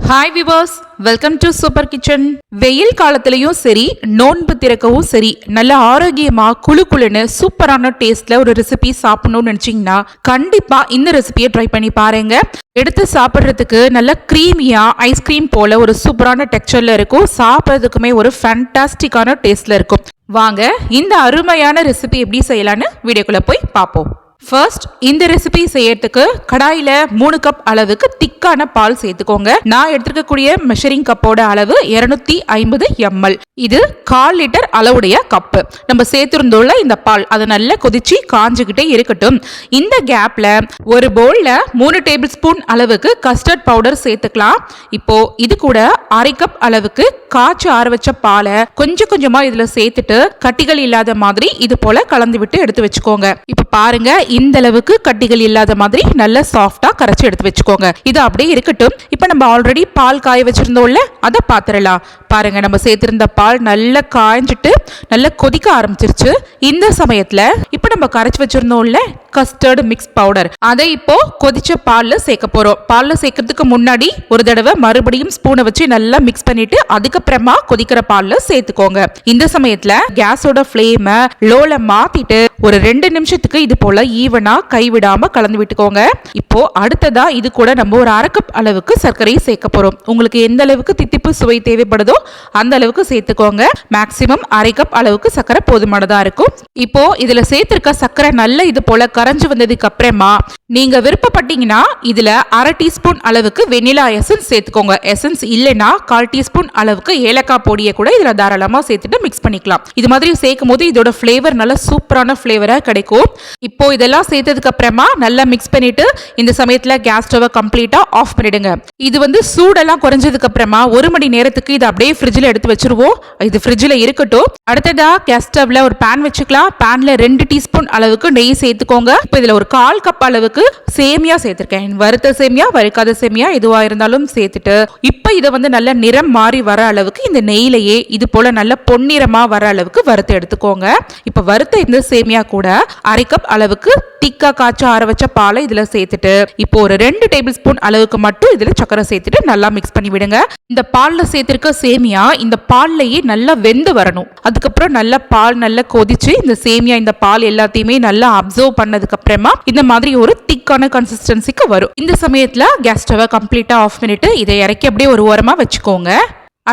Hi viewers, welcome to super kitchen. வெயில் காலத்திலயும் சரி, நோன்பு திறக்கவும் சரி, நல்ல ஆரோக்கியமா குளுன்னு சூப்பரான டேஸ்ட்ல ஒரு ரெசிபி சாப்பிடணும்னு நினைச்சீங்கன்னா கண்டிப்பா இந்த ரெசிபியை ட்ரை பண்ணி பாருங்க. எடுத்து சாப்பிட்றதுக்கு நல்ல க்ரீமியா ஐஸ்கிரீம் போல ஒரு சூப்பரான டெக்ஸ்சர்ல இருக்கும். சாப்பிட்றதுக்குமே ஒரு ஃபேண்டாஸ்டிக்கான டேஸ்ட்ல இருக்கும். வாங்க இந்த அருமையான ரெசிபி எப்படி செய்யலான்னு வீடியோக்குள்ள போய் பார்ப்போம். ஃபர்ஸ்ட் இந்த ரெசிபி செய்யறதுக்கு கடாயில 3 கப் அளவுக்கு திக்கான பால் சேர்த்துக்கோங்க. நான் எடுத்துக்கக்கூடிய மெஷரிங் கப்போட அளவு 250 ml. இது 1/4 லிட்டர் அளவுடைய கப்பு. நம்ம சேர்த்திருந்தோம்ல இந்த பால், அதை நல்லா கொதிச்சு காஞ்சுக்கிட்டே இருக்கட்டும். இந்த கேப்ல ஒரு பவுல்ல 3 டேபிள் ஸ்பூன் அளவுக்கு கஸ்டர்ட் பவுடர் சேர்த்துக்கலாம். இப்போ இது கூட 1/2 கப் அளவுக்கு காய்ச்சி ஆற வச்ச பாலை கொஞ்சம் கொஞ்சமா இதுல சேர்த்துட்டு கட்டிகள் இல்லாத மாதிரி இது போல கலந்து விட்டு எடுத்து வச்சுக்கோங்க. இப்ப பாருங்க, இந்த அளவுக்கு கட்டிகள் இல்லாத மாதிரி நல்ல சாஃப்டா கரைச்சி எடுத்து வச்சுக்கோங்க. இது அப்படியே இருக்கட்டும். இப்ப நம்ம ஆல்ரெடி பால் காய வச்சிருந்தோம்ல, அதை பாத்திரலாம். பாருங்க, நம்ம சேர்த்திருந்த பால் நல்லா காய்ஞ்சிட்டு நல்லா கொதிக்க ஆரம்பிச்சிருச்சு. இந்த சமயத்துல இப்ப நம்ம கரைச்சி வச்சிருந்தோம்ல கஸ்டர்ட் மிக்ஸ் பவுடர், அதை இப்போ கொதிச்ச பால்ல சேர்க்க போறோம். பால்ல சேர்க்கறதுக்கு முன்னாடி ஒரு தடவை மறுபடியும் ஸ்பூனை வச்சு நல்லா மிக்ஸ் பண்ணிட்டு அதுக்கப்புறமா கொதிக்கிற பால்ல சேர்த்துக்கோங்க. இந்த சமயத்துல கேஸோட ஃப்ளேம லோல மாத்திட்டு ஒரு 2 நிமிஷத்துக்கு இது போல ஈவனா கைவிடாம கலந்து விட்டுக்கோங்க. இப்போ அடுத்ததா இது கூட நம்ம ஒரு 1/2 கப் அளவுக்கு சர்க்கரையை சேர்க்க போறோம். உங்களுக்கு எந்த அளவுக்கு தித்திப்பு சுவை தேவைப்படுதோ அந்த அளவுக்கு சேர்த்துக்கோங்க. மேக்சிமம் 1/2 கப் அளவுக்கு சர்க்கரை போதுமானதா இருக்கும். இப்போ இதுல சேர்த்திருக்க சர்க்கரை நல்ல இது போல கரைஞ்சு வந்ததுக்கு அப்புறமா நீங்க விருப்பப்பட்டீங்கன்னா இதுல 1/2 டீஸ்பூன் அளவுக்கு வெனிலா எசன்ஸ் சேர்த்துக்கோங்க. எசன்ஸ் இல்லைன்னா 1/4 டீஸ்பூன் அளவுக்கு ஏலக்காய் பொடியை கூட இதுல தாராளமா சேர்த்துட்டு மிக்ஸ் பண்ணிக்கலாம். இது மாதிரி சேர்க்கும் போது இதோட ஃபிளேவர் நல்ல சூப்பரான ஃபிளேவரா கிடைக்கும். இப்போ இதெல்லாம் சேர்த்ததுக்கு அப்புறமா நல்லா மிக்ஸ் பண்ணிட்டு இந்த சமயத்துல கேஸ் ஸ்டவ் கம்ப்ளீட்டா ஆஃப் பண்ணிடுங்க. இது சூடெல்லாம் குறைஞ்சதுக்கு அப்புறமா 1 மணி நேரத்துக்கு இது அப்படியே ஃப்ரிட்ஜ்ல எடுத்து வச்சிருவோம். இது ஃப்ரிட்ஜ்ல இருக்கட்டும். அடுத்ததா கேஸ் ஸ்டவ்ல ஒரு பேன் வச்சுக்கலாம். பேன்ல 2 டீஸ்பூன் அளவுக்கு நெய் சேர்த்துக்கோங்க. இப்போ இதுல ஒரு 1/4 கப் அளவுக்கு சேமியா சேர்த்திருக்கேன். வறுத்த சேமியா, வறுக்காத சேமியா எதுவா இருந்தாலும் சேர்த்துட்டு இப்போ இதை நல்ல நிறம் மாறி வர அளவுக்கு இந்த நெய்யிலேயே இது போல நல்ல பொன்னிறமா வர அளவுக்கு வறுத்து எடுத்துக்கோங்க. இப்போ வறுத்த இந்த சேமியா கூட 1/2 கப் அளவுக்கு திக்கா காய்ச்சி ஆற வச்ச பாலை இதுல சேர்த்துட்டு இப்போ ஒரு 2 டேபிள் ஸ்பூன் அளவுக்கு மட்டும் இதுல சக்கரை சேர்த்துட்டு நல்லா மிக்ஸ் பண்ணி விடுங்க. இந்த பால்ல சேர்த்திருக்க சேமியா இந்த பால்லையே நல்லா வெந்து வரணும். அதுக்கப்புறம் நல்லா பால் நல்லா கொதிச்சு இந்த சேமியா இந்த பால் எல்லாத்தையுமே நல்லா அப்சர்வ் பண்ணதுக்கு அப்புறமா இந்த மாதிரி ஒரு திக்கான கன்சிஸ்டன்சிக்கு வரும். இந்த சமயத்துல கேஸ் ஸ்டவ் கம்ப்ளீட்டா ஆஃப் பண்ணிட்டு இதை இறக்கி அப்படியே ஒரு ஓரமா வச்சுக்கோங்க.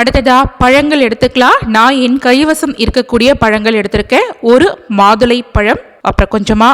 அடுத்ததா பழங்கள் எடுத்துக்கலாம். நான் என் கைவசம் இருக்கக்கூடிய பழங்கள் எடுத்திருக்கேன். ஒரு மாதுளை பழம், அப்புறம் கொஞ்சமா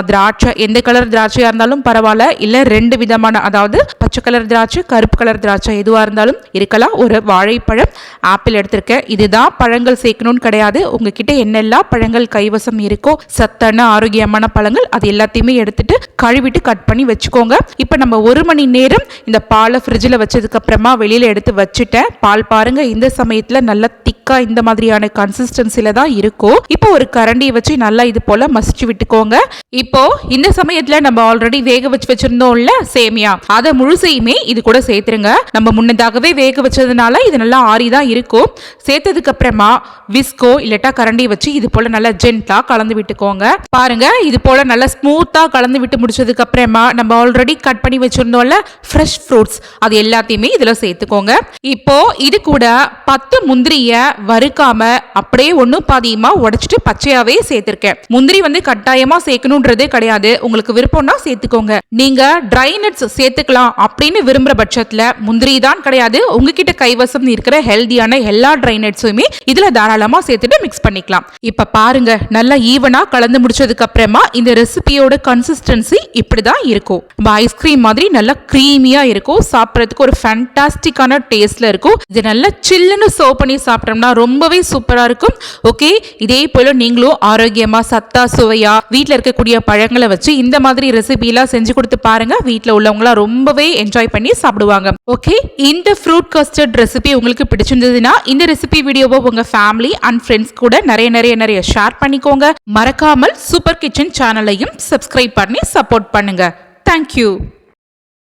திராட்சை, எந்த கலர் திராட்சையா இருந்தாலும் பரவாயில்ல, இல்ல 2 விதமான, அதாவது பச்சை கலர் திராட்சை, கருப்பு கலர் திராட்சை எதுவா இருந்தாலும் இருக்கலாம். ஒரு வாழைப்பழம், ஆப்பிள் எடுத்திருக்கேன். இதுதான் பழங்கள் சேர்க்கணும்னு கிடையாது. உங்ககிட்ட என்னெல்லாம் பழங்கள் கைவசம் இருக்கோ சத்தான ஆரோக்கியமான பழங்கள் அது எல்லாத்தையுமே எடுத்துட்டு கழுவிட்டு கட் பண்ணி வச்சுக்கோங்க. இப்ப நம்ம 1 மணி நேரம் இந்த பாலை ஃப்ரிட்ஜில் வச்சதுக்கு அப்புறமா வெளியில எடுத்து வச்சுட்டேன். பால் பாருங்க, இந்த சமயத்துல நல்லா திக்கா இந்த மாதிரியான கன்சிஸ்டன்சில தான் இருக்கும். இப்போ ஒரு கரண்டியை வச்சு நல்லா இது போல விட்டுக்கோங்க. இப்போ இந்த சமயத்துல நம்ம ஆல்ரெடி வேக வச்சிருந்தோம்ல சேமியா, அதை முழுசையுமே இது கூட சேர்த்துருங்க. நம்ம முன்னதாகவே வேக வச்சதுனால இது நல்லா ஆறிதான் இருக்கும். சேர்த்ததுக்கு அப்புறமா விஸ்கோ இல்லட்டா கரண்டி வச்சு இது போல நல்லா ஜென்டா கலந்து விட்டுக்கோங்க. பாருங்க, இது போல நல்லா ஸ்மூத்தா கலந்து விட்டு முடிச்சதுக்கு அப்புறமா நம்ம ஆல்ரெடி கட் பண்ணி வச்சிருந்தோம்ல ஃப்ரெஷ் ஃப்ரூட்ஸ், அது எல்லாத்தையுமே இதுல சேர்த்துக்கோங்க. இப்போ இது கூட 10 முந்திரிய வறுக்காம அப்படியே ஒன்னும் பாதியமா உடைச்சிட்டு பச்சையாவே சேர்த்திருக்கேன். முந்திரி கட்டாயமா சேர்க்கணும்ன்றதே கிடையாது. உங்களுக்கு விருப்பம்னா சேர்த்துக்கோங்க. நீங்க ட்ரை நட்ஸ் சேர்த்துக்கலாம் அப்படின்னு விரும்புற பட்சத்துல முந்திரி தான் கிடையாது, உங்ககிட்ட கைவசம் இருக்கிற ஹெல்தியான எல்லா ட்ரை நட்ஸுமே இதுல தாராளமா சேர்த்துட்டு மிக்ஸ் பண்ணிக்கலாம். இப்ப பாருங்க, நல்லா ஈவனா கலந்து முடிச்சதுக்கு அப்புறமா இந்த ரெசிபியோட கன்சிஸ்டன்சி இப்படிதான் இருக்கும். ஐஸ்கிரீம் மாதிரி நல்லா கிரீமியா இருக்கும். சாப்பிடறதுக்கு ஒரு ஃபேண்டாஸ்டிக்கான டேஸ்ட்ல இருக்கும். இது நல்லா சில்லுன்னு சர்வ் பண்ணி சாப்பிட்டோம்னா ரொம்பவே சூப்பரா இருக்கும். ஓகே, இதே போல நீங்களும் ஆரோக்கியமா சத்தா சுவையா வீட்டில் இருக்கக்கூடிய பழங்களை வச்சு இந்த மாதிரி ரெசிபிலாம் செஞ்சு கொடுத்து பாருங்க. வீட்டில் உள்ளவங்களா ரொம்பவே என்ஜாய் பண்ணி சாப்பிடுவாங்க. ஓகே, இந்த ஃப்ரூட் கஸ்டர்ட் ரெசிபி உங்களுக்கு பிடிச்சிருந்ததுன்னா இந்த ரெசிபி வீடியோவை உங்க ஃபேமிலி அண்ட் ஃப்ரெண்ட்ஸ் கூட நிறைய ஷேர் பண்ணிக்கோங்க. மறக்காமல் சூப்பர் கிச்சன் சேனலையும் சப்ஸ்கிரைப் பண்ணி சப்போர்ட் பண்ணுங்க. தேங்க்யூ.